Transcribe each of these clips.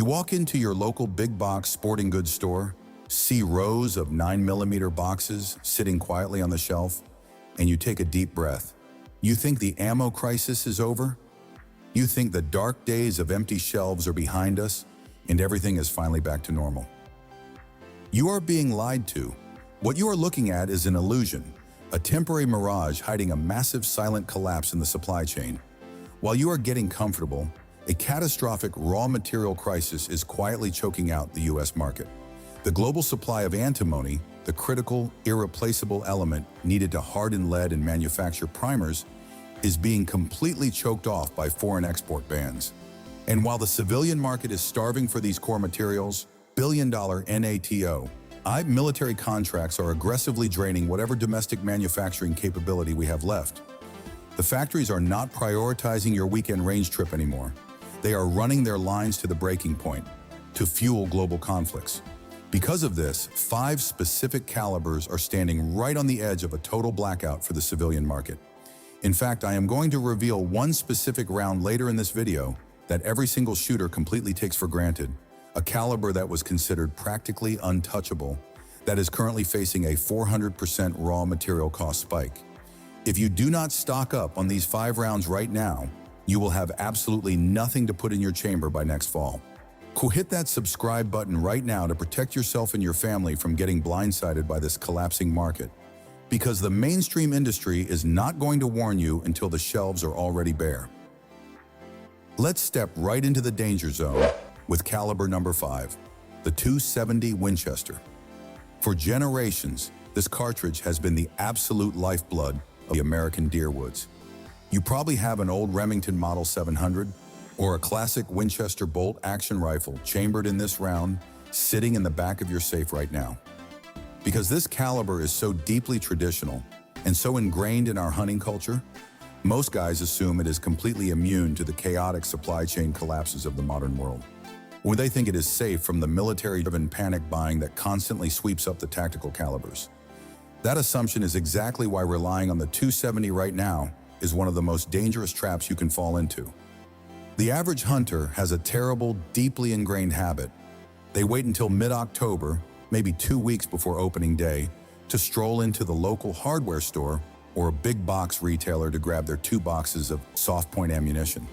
You walk into your local big box sporting goods store, see rows of 9mm boxes sitting quietly on the shelf, and you take a deep breath. You think the ammo crisis is over? You think the dark days of empty shelves are behind us and everything is finally back to normal. You are being lied to. What you are looking at is an illusion, a temporary mirage hiding a massive silent collapse in the supply chain. While you are getting comfortable, a catastrophic raw material crisis is quietly choking out the U.S. market. The global supply of antimony, the critical, irreplaceable element needed to harden lead and manufacture primers, is being completely choked off by foreign export bans. And while the civilian market is starving for these core materials, billion-dollar NATO, military contracts are aggressively draining whatever domestic manufacturing capability we have left. The factories are not prioritizing your weekend range trip anymore. They are running their lines to the breaking point to fuel global conflicts. Because of this, 5 specific calibers are standing right on the edge of a total blackout for the civilian market. In fact, I am going to reveal one specific round later in this video that every single shooter completely takes for granted, a caliber that was considered practically untouchable, that is currently facing a 400% raw material cost spike. If you do not stock up on these 5 rounds right now, you will have absolutely nothing to put in your chamber by next fall. Hit that subscribe button right now to protect yourself and your family from getting blindsided by this collapsing market. Because the mainstream industry is not going to warn you until the shelves are already bare. Let's step right into the danger zone with caliber number 5, the 270 Winchester. For generations, this cartridge has been the absolute lifeblood of the American deerwoods. You probably have an old Remington Model 700 or a classic Winchester bolt-action rifle chambered in this round, sitting in the back of your safe right now. Because this caliber is so deeply traditional and so ingrained in our hunting culture, most guys assume it is completely immune to the chaotic supply chain collapses of the modern world. Or they think it is safe from the military-driven panic buying that constantly sweeps up the tactical calibers. That assumption is exactly why relying on the 270 right now is one of the most dangerous traps you can fall into. The average hunter has a terrible, deeply ingrained habit. They wait until mid-October, maybe 2 weeks before opening day, to stroll into the local hardware store or a big box retailer to grab their 2 boxes of soft-point ammunition.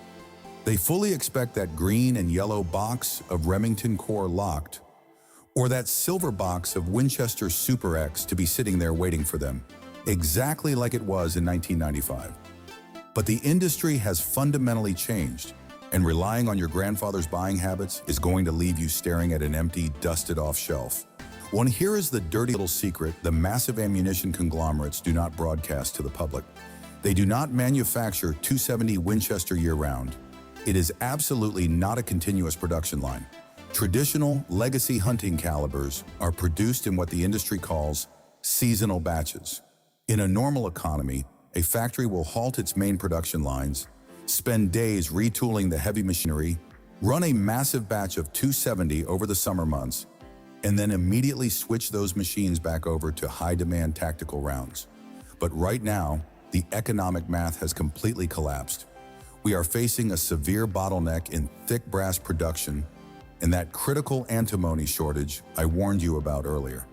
They fully expect that green and yellow box of Remington Core locked, or that silver box of Winchester Super X to be sitting there waiting for them, exactly like it was in 1995. But the industry has fundamentally changed, and relying on your grandfather's buying habits is going to leave you staring at an empty, dusted-off shelf. One here is the dirty little secret the massive ammunition conglomerates do not broadcast to the public. They do not manufacture 270 Winchester year-round. It is absolutely not a continuous production line. Traditional legacy hunting calibers are produced in what the industry calls seasonal batches. In a normal economy, a factory will halt its main production lines, spend days retooling the heavy machinery, run a massive batch of 270 over the summer months, and then immediately switch those machines back over to high-demand tactical rounds. But right now, the economic math has completely collapsed. We are facing a severe bottleneck in thick brass production and that critical antimony shortage I warned you about earlier.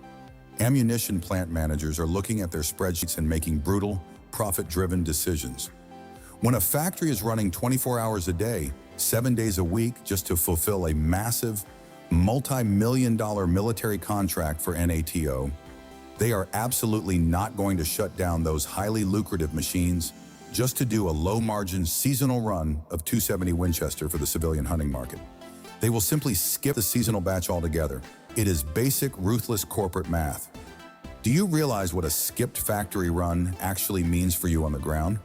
Ammunition plant managers are looking at their spreadsheets and making brutal, profit-driven decisions. When a factory is running 24 hours a day, 7 days a week just to fulfill a massive, multi-million-dollar military contract for NATO, they are absolutely not going to shut down those highly lucrative machines just to do a low-margin seasonal run of 270 Winchester for the civilian hunting market. They will simply skip the seasonal batch altogether. It is basic, ruthless corporate math. Do you realize what a skipped factory run actually means for you on the ground?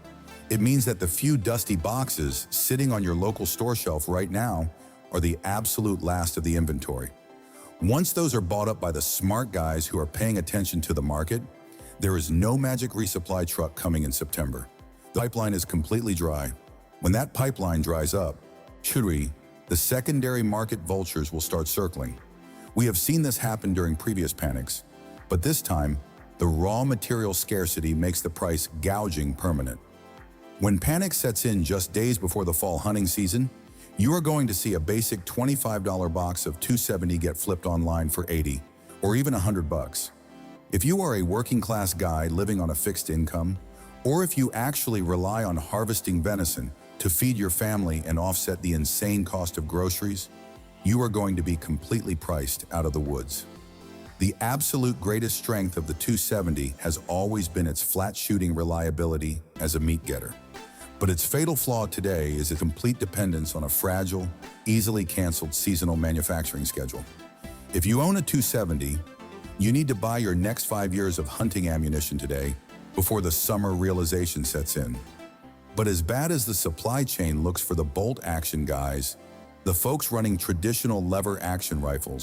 It means that the few dusty boxes sitting on your local store shelf right now are the absolute last of the inventory. Once those are bought up by the smart guys who are paying attention to the market, there is no magic resupply truck coming in September. The pipeline is completely dry. When that pipeline dries up, the secondary market vultures will start circling. We have seen this happen during previous panics, but this time, the raw material scarcity makes the price gouging permanent. When panic sets in just days before the fall hunting season, You are going to see a basic $25 box of 270 get flipped online for 80 or even $100. If you are a working class guy living on a fixed income, or if you actually rely on harvesting venison to feed your family and offset the insane cost of groceries, you are going to be completely priced out of the woods. The absolute greatest strength of the 270 has always been its flat shooting reliability as a meat getter. But its fatal flaw today is its complete dependence on a fragile, easily canceled seasonal manufacturing schedule. If you own a 270, you need to buy your next 5 years of hunting ammunition today before the summer realization sets in. But as bad as the supply chain looks for the bolt action guys, the folks running traditional lever action rifles